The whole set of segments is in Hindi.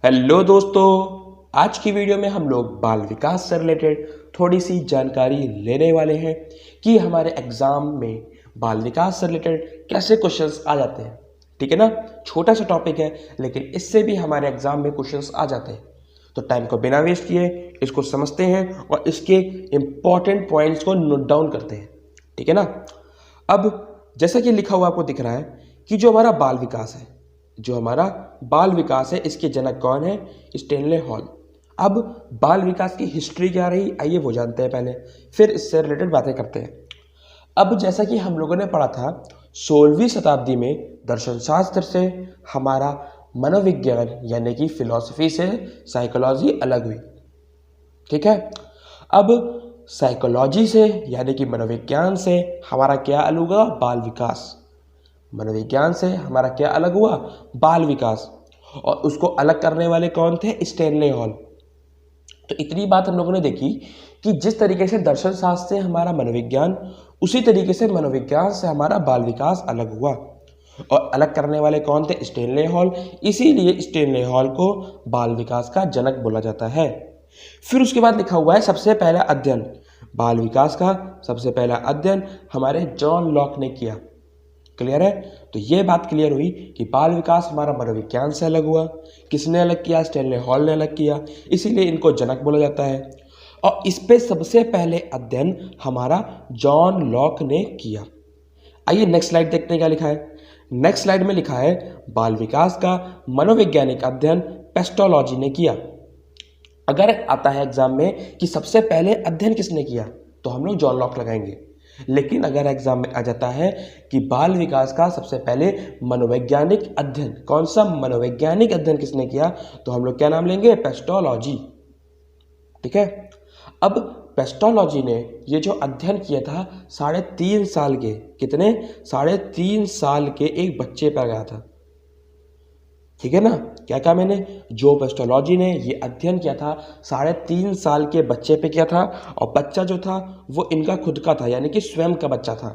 हेलो दोस्तों, आज की वीडियो में हम लोग बाल विकास से रिलेटेड थोड़ी सी जानकारी लेने वाले हैं कि हमारे एग्जाम में बाल विकास से रिलेटेड कैसे क्वेश्चंस आ जाते हैं। ठीक है ना, छोटा सा टॉपिक है लेकिन इससे भी हमारे एग्जाम में क्वेश्चंस आ जाते हैं। तो टाइम को बिना वेस्ट किए इसको समझते हैं और इसके इम्पॉर्टेंट पॉइंट्स को नोट डाउन करते हैं। ठीक है ना। अब जैसा कि लिखा हुआ आपको दिख रहा है कि जो हमारा बाल विकास है इसके जनक कौन है? Stanley hall. अब बाल विकास की हिस्ट्री क्या रही, आइए वो जानते हैं पहले, फिर इससे रिलेटेड बातें करते हैं। अब जैसा कि हम लोगों ने पढ़ा था 16वीं शताब्दी में दर्शन शास्त्र से हमारा मनोविज्ञान यानी कि फिलॉसफी से साइकोलॉजी अलग हुई। ठीक है। अब साइकोलॉजी से यानी कि मनोविज्ञान से हमारा क्या अलग हुआ? बाल विकास। मनोविज्ञान से हमारा क्या अलग हुआ? बाल विकास। और उसको अलग करने वाले कौन थे? Stanley hall. तो इतनी बात हम लोगों ने देखी कि जिस तरीके से दर्शन शास्त्र से हमारा मनोविज्ञान, उसी तरीके से मनोविज्ञान से हमारा बाल विकास अलग हुआ। और अलग करने वाले कौन थे? Stanley hall. इसीलिए स्टेनले हॉल को बाल विकास का जनक बोला जाता है। फिर उसके बाद लिखा हुआ है सबसे पहला अध्ययन, बाल विकास का सबसे पहला अध्ययन हमारे जॉन लॉक ने किया। क्लियर है? तो ये बात क्लियर हुई कि बाल विकास हमारा मनोविज्ञान से अलग हुआ। किसने अलग किया? स्टेनले हॉल ने अलग किया, इसीलिए इनको जनक बोला जाता है। और इस पे सबसे पहले अध्ययन हमारा जॉन लॉक ने किया। आइए नेक्स्ट स्लाइड देखते हैं क्या लिखा है। नेक्स्ट स्लाइड में लिखा है बाल विकास का मनोवैज्ञानिक अध्ययन पेस्टोलॉजी ने किया। अगर आता है एग्जाम में कि सबसे पहले अध्ययन किसने किया, तो हम लोग जॉन लॉक लगाएंगे। लेकिन अगर एग्जाम में आ जाता है कि बाल विकास का सबसे पहले मनोवैज्ञानिक अध्ययन, कौन सा मनोवैज्ञानिक अध्ययन किसने किया, तो हम लोग क्या नाम लेंगे? पेस्टोलॉजी। ठीक है। अब पेस्टोलॉजी ने ये जो अध्ययन किया था 3.5 साल के, कितने? 3.5 साल के एक बच्चे पर गया था। ठीक है ना। क्या कहा मैंने? जो पेस्टोलॉजी ने ये अध्ययन किया था 3.5 साल के बच्चे पे किया था, और बच्चा जो था वो इनका खुद का था, यानी कि स्वयं का बच्चा था।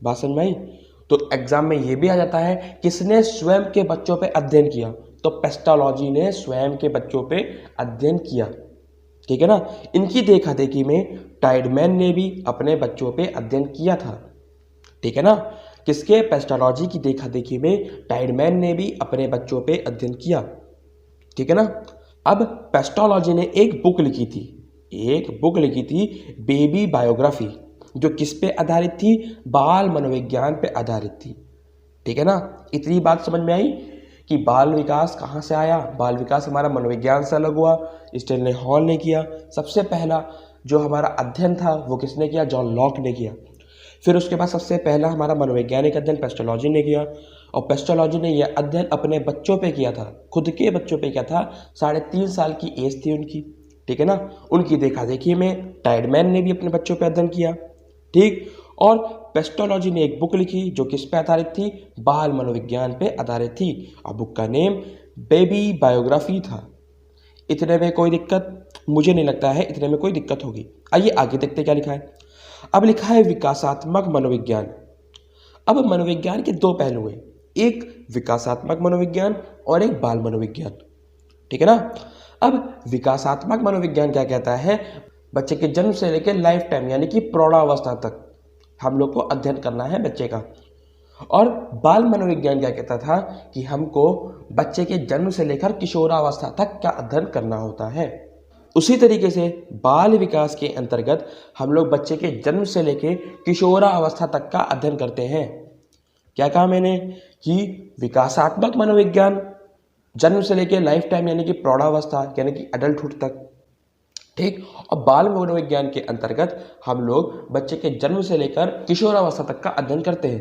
बात समझ में आई? तो एग्जाम में ये भी आ जाता है किसने स्वयं के बच्चों पे अध्ययन किया, तो पेस्टोलॉजी ने स्वयं के बच्चों पे अध्ययन किया। ठीक है ना। इनकी देखा देखी में टाइडमैन ने भी अपने बच्चों पे अध्ययन किया था। ठीक है ना। किसके? पेस्टोलॉजी की देखा देखी में टाइडमैन ने भी अपने बच्चों पे अध्ययन किया। ठीक है ना। अब पेस्टोलॉजी ने एक बुक लिखी थी बेबी बायोग्राफी, जो किस पे आधारित थी? बाल मनोविज्ञान पे आधारित थी। ठीक है ना। इतनी बात समझ में आई कि बाल विकास कहाँ से आया? बाल विकास हमारा मनोविज्ञान से अलग हुआ, स्टेनले हॉल ने किया। सबसे पहला जो हमारा अध्ययन था वो किसने किया? जॉन लॉक ने किया। फिर उसके बाद सबसे पहला हमारा मनोवैज्ञानिक अध्ययन पेस्टोलॉजी ने किया, और पेस्टोलॉजी ने यह अध्ययन अपने बच्चों पे किया था, खुद के बच्चों पे किया था। 3.5 साल की एज थी उनकी। ठीक है ना। उनकी देखा देखी में टाइडमैन ने भी अपने बच्चों पे अध्ययन किया। ठीक। और पेस्टोलॉजी ने एक बुक लिखी जो किस पे आधारित थी? बाल मनोविज्ञान पे आधारित थी, और बुक का नेम बेबी बायोग्राफी था। इतने में कोई दिक्कत? मुझे नहीं लगता है इतने में कोई दिक्कत होगी। आइए आगे देखते क्या लिखा है। अब लिखा है विकासात्मक मनोविज्ञान। अब मनोविज्ञान के दो पहलू हैं, एक विकासात्मक मनोविज्ञान और एक बाल मनोविज्ञान। ठीक है ना। अब विकासात्मक मनोविज्ञान क्या कहता है? बच्चे के जन्म से लेकर लाइफ टाइम यानी कि प्रौढ़ावस्था तक हम लोग को अध्ययन करना है बच्चे का। और बाल मनोविज्ञान क्या कहता था कि हमको बच्चे के जन्म से लेकर किशोरावस्था तक क्या अध्ययन करना होता है। उसी तरीके से बाल विकास के अंतर्गत हम लोग बच्चे के जन्म से लेकर किशोरावस्था तक का अध्ययन करते हैं। क्या कहा मैंने? कि विकासात्मक मनोविज्ञान जन्म से लेकर लाइफ टाइम यानी कि प्रौढ़ावस्था यानी कि एडल्टहुड तक। ठीक। और बाल मनोविज्ञान के अंतर्गत हम लोग बच्चे के जन्म से लेकर किशोरावस्था तक का अध्ययन करते हैं।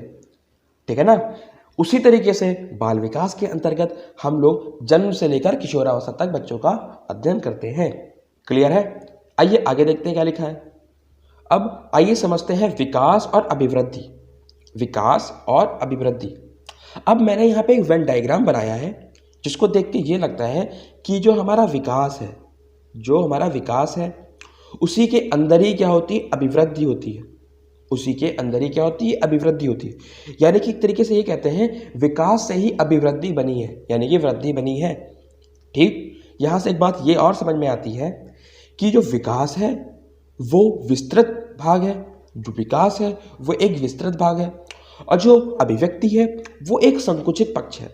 ठीक है ना। उसी तरीके से बाल विकास के अंतर्गत हम लोग जन्म से लेकर किशोरावस्था तक बच्चों का अध्ययन करते हैं। क्लियर है? आइए आगे देखते हैं क्या लिखा है। अब आइए समझते हैं विकास और अभिवृद्धि। विकास और अभिवृद्धि। अब मैंने यहाँ पे एक वेन डायग्राम बनाया है जिसको देख के ये लगता है कि जो हमारा विकास है उसी के अंदर ही क्या होती है? अभिवृद्धि होती है। उसी के अंदर ही क्या होती है? अभिवृद्धि होती है। यानी कि एक तरीके से ये कहते हैं विकास से ही अभिवृद्धि बनी है, यानी कि वृद्धि बनी है। ठीक। यहाँ से एक बात ये और समझ में आती है कि जो विकास है वो विस्तृत भाग है, जो विकास है वो एक विस्तृत भाग है, और जो अभिव्यक्ति है वो एक संकुचित पक्ष है।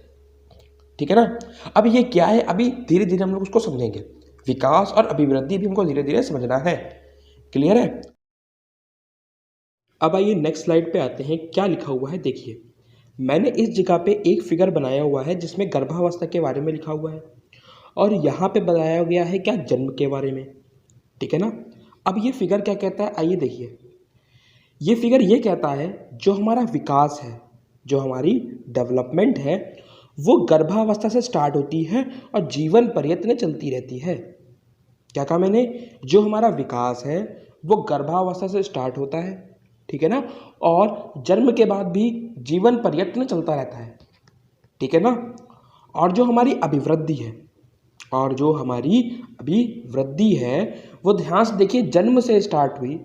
ठीक है ना। अब ये क्या है, अभी धीरे धीरे हम लोग उसको समझेंगे। विकास और अभिवृद्धि भी हमको धीरे धीरे समझना है। क्लियर है। अब आइए नेक्स्ट स्लाइड पे आते हैं। क्या लिखा हुआ है देखिए। मैंने इस जगह पे एक फिगर बनाया हुआ है जिसमें गर्भावस्था के बारे में लिखा हुआ है, और यहाँ पे बताया गया है क्या, जन्म के बारे में। ठीक है ना। अब ये फिगर क्या कहता है, आइए देखिए। ये फिगर ये कहता है जो हमारा विकास है, जो हमारी डेवलपमेंट है, वो गर्भावस्था से स्टार्ट होती है और जीवन पर्यंत चलती रहती है। क्या कहा मैंने, जो हमारा विकास है वो गर्भावस्था से स्टार्ट होता है, ठीक है ना, और जन्म के बाद भी जीवन पर्यंत चलता रहता है। ठीक है ना। और जो हमारी अभिवृद्धि है, और जो हमारी अभिवृद्धि है वो ध्यान से देखिए जन्म से स्टार्ट हुई।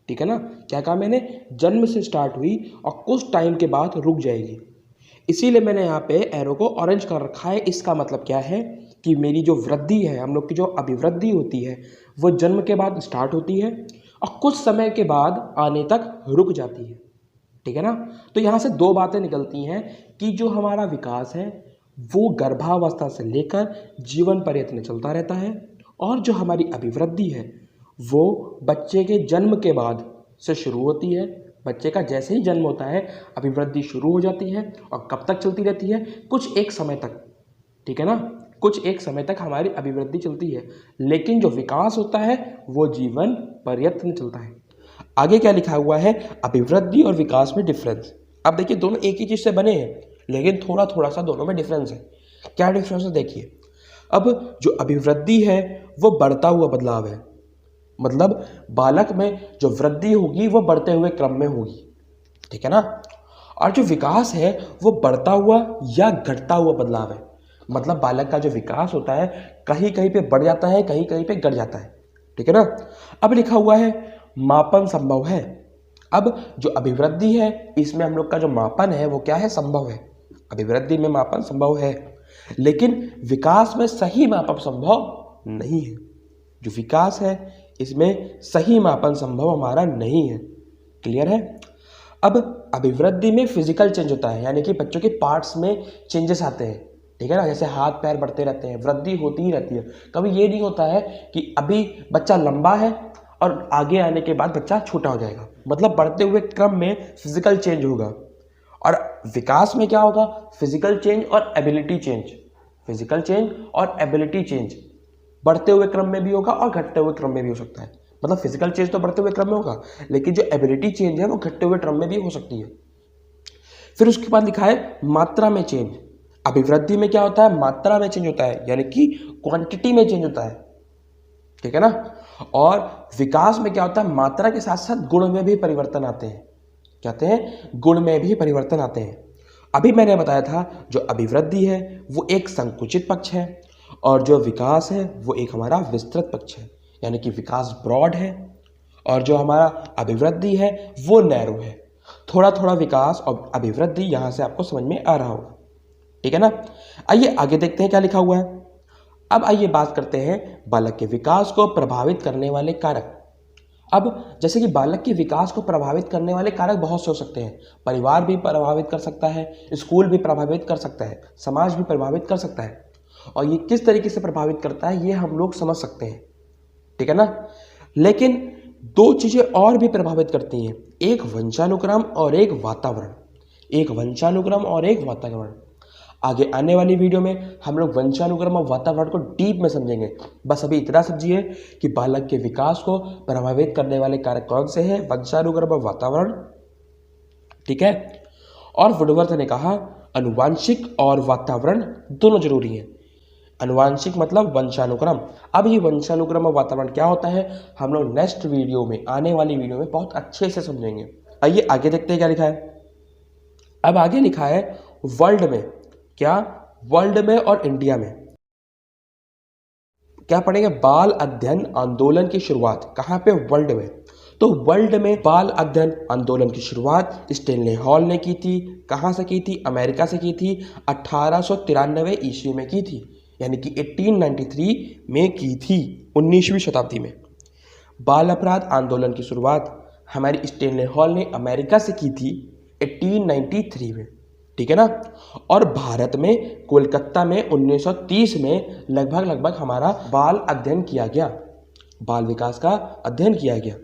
ठीक है ना। क्या कहा मैंने, जन्म से स्टार्ट हुई और कुछ टाइम के बाद रुक जाएगी। इसीलिए मैंने यहाँ पे एरो को ऑरेंज कर रखा है। इसका मतलब क्या है कि मेरी जो वृद्धि है, हम लोग की जो अभिवृद्धि होती है, वो जन्म के बाद स्टार्ट होती है और कुछ समय के बाद आने तक रुक जाती है। ठीक है ना। तो यहाँ से दो बातें निकलती हैं कि जो हमारा विकास है वो गर्भावस्था से लेकर जीवन पर्यंत चलता रहता है, और जो हमारी अभिवृद्धि है वो बच्चे के जन्म के बाद से शुरू होती है। बच्चे का जैसे ही जन्म होता है अभिवृद्धि शुरू हो जाती है, और कब तक चलती रहती है, कुछ एक समय तक। ठीक है ना। कुछ एक समय तक हमारी अभिवृद्धि चलती है, लेकिन जो विकास होता है वो जीवन पर्यंत चलता है। आगे क्या लिखा हुआ है, अभिवृद्धि और विकास में डिफरेंस। अब देखिए दोनों एक ही चीज़ से बने हैं, लेकिन थोड़ा थोड़ा सा दोनों में डिफरेंस है। क्या डिफरेंस है देखिए। अब जो अभिवृद्धि है वो बढ़ता हुआ बदलाव है, मतलब बालक में जो वृद्धि होगी वो बढ़ते हुए क्रम में होगी। ठीक है ना। और जो विकास है वो बढ़ता हुआ या घटता हुआ बदलाव है, मतलब बालक का जो विकास होता है कहीं कहीं पे बढ़ जाता है, कहीं कहीं पे घट जाता है। ठीक है ना। अब लिखा हुआ है मापन संभव है। अब जो अभिवृद्धि है इसमें हम लोग का जो मापन है वो क्या है, संभव है। अभिवृद्धि में मापन संभव है, लेकिन विकास में सही मापन संभव नहीं है। जो विकास है इसमें सही मापन संभव हमारा नहीं है। क्लियर है। अब अभिवृद्धि में फिजिकल चेंज होता है, यानी कि बच्चों के पार्ट्स में चेंजेस आते हैं। ठीक है ना। जैसे हाथ पैर बढ़ते रहते हैं, वृद्धि होती ही रहती है। कभी ये नहीं होता है कि अभी बच्चा लंबा है और आगे आने के बाद बच्चा छोटा हो जाएगा, मतलब बढ़ते हुए क्रम में फिजिकल चेंज होगा। और विकास में क्या होगा, फिजिकल चेंज और एबिलिटी चेंज। फिजिकल चेंज और एबिलिटी चेंज बढ़ते हुए क्रम में भी होगा और घटते हुए क्रम में भी हो सकता है। मतलब फिजिकल चेंज तो बढ़ते हुए क्रम में होगा, लेकिन जो एबिलिटी चेंज है वो घटते हुए क्रम में भी हो सकती है। फिर उसके बाद लिखा है मात्रा में चेंज। अभिवृद्धि में क्या होता है, मात्रा में चेंज होता है, यानी कि क्वांटिटी में चेंज होता है। ठीक है ना। और विकास में क्या होता है, मात्रा के साथ साथ गुण में भी परिवर्तन आते हैं। कहते हैं गुण में भी परिवर्तन आते हैं। अभी मैंने बताया था जो अभिवृद्धि है वो एक संकुचित पक्ष है, और जो विकास है वो एक हमारा विस्तृत पक्ष है, यानी कि विकास ब्रॉड है और जो हमारा अभिवृद्धि है वो नैरो है। थोड़ा थोड़ा विकास और अभिवृद्धि यहाँ से आपको समझ में आ रहा होगा। ठीक है ना। आइए आगे देखते हैं क्या लिखा हुआ है। अब आइए बात करते हैं बालक के विकास को प्रभावित करने वाले कारक। अब जैसे कि बालक के विकास को प्रभावित करने वाले कारक बहुत से हो सकते हैं। परिवार भी प्रभावित कर सकता है, स्कूल भी प्रभावित कर सकता है, समाज भी प्रभावित कर सकता है, और ये किस तरीके से प्रभावित करता है ये हम लोग समझ सकते हैं। ठीक है ना। लेकिन दो चीज़ें और भी प्रभावित करती हैं, एक वंशानुक्रम और एक वातावरण। एक वंशानुक्रम और एक वातावरण। आगे आने वाली वीडियो में हम लोग वंशानुक्रम और वातावरण को डीप में समझेंगे। बस अभी इतना समझिए कि बालक के विकास को प्रभावित करने वाले कारक कौन से हैं, वंशानुक्रम और वातावरण। ठीक है। और वुडवर्थ ने कहा अनुवांशिक और वातावरण दोनों जरूरी हैं। अनुवांशिक मतलब वंशानुक्रम। अब ये वंशानुक्रम और वातावरण क्या होता है हम लोग नेक्स्ट वीडियो में, आने वाली वीडियो में बहुत अच्छे से समझेंगे। आइए आगे देखते हैं क्या लिखा है। अब आगे लिखा है वर्ल्ड में, क्या वर्ल्ड में और इंडिया में क्या पढ़ेंगे, बाल अध्ययन आंदोलन की शुरुआत कहाँ पे, वर्ल्ड में। तो वर्ल्ड में बाल अध्ययन आंदोलन की शुरुआत स्टेनले हॉल ने की थी। कहाँ से की थी, अमेरिका से की थी। 1893 ईस्वी में की थी। यानी कि 1893 में की थी, 19वीं शताब्दी में। बाल अपराध आंदोलन की शुरुआत हमारी स्टेनले हॉल ने अमेरिका से की थी 1893 में, ठीक है ना। और भारत में कोलकाता में 1930 में लगभग हमारा बाल अध्ययन किया गया, बाल विकास का अध्ययन किया गया,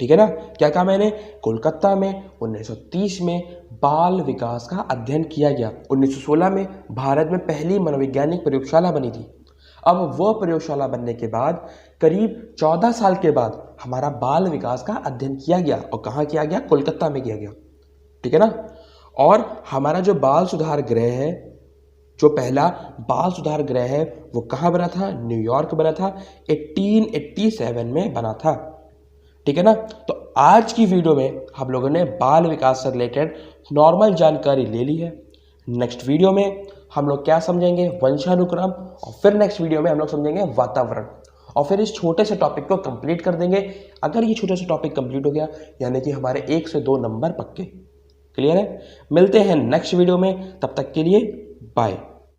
ठीक है ना। क्या कहा मैंने? कोलकाता में 1930 में बाल विकास का अध्ययन किया गया। 1916 में भारत में पहली मनोवैज्ञानिक प्रयोगशाला बनी थी। अब वह प्रयोगशाला बनने के बाद करीब 14 साल के बाद हमारा बाल विकास का अध्ययन किया गया। और कहाँ किया गया? कोलकाता में किया गया, ठीक है ना। और हमारा जो बाल सुधार गृह है, जो पहला बाल सुधार गृह है, वो कहाँ बना था? न्यूयॉर्क बना था, 1887 में बना था, ठीक है ना। तो आज की वीडियो में हम लोगों ने बाल विकास से रिलेटेड नॉर्मल जानकारी ले ली है। नेक्स्ट वीडियो में हम लोग क्या समझेंगे? वंशानुक्रम। और फिर नेक्स्ट वीडियो में हम लोग समझेंगे वातावरण। और फिर इस छोटे से टॉपिक को कंप्लीट कर देंगे। अगर ये छोटा सा टॉपिक कंप्लीट हो गया यानी कि हमारे 1 से 2 नंबर पक्के। क्लियर है? मिलते हैं नेक्स्ट वीडियो में, तब तक के लिए बाय।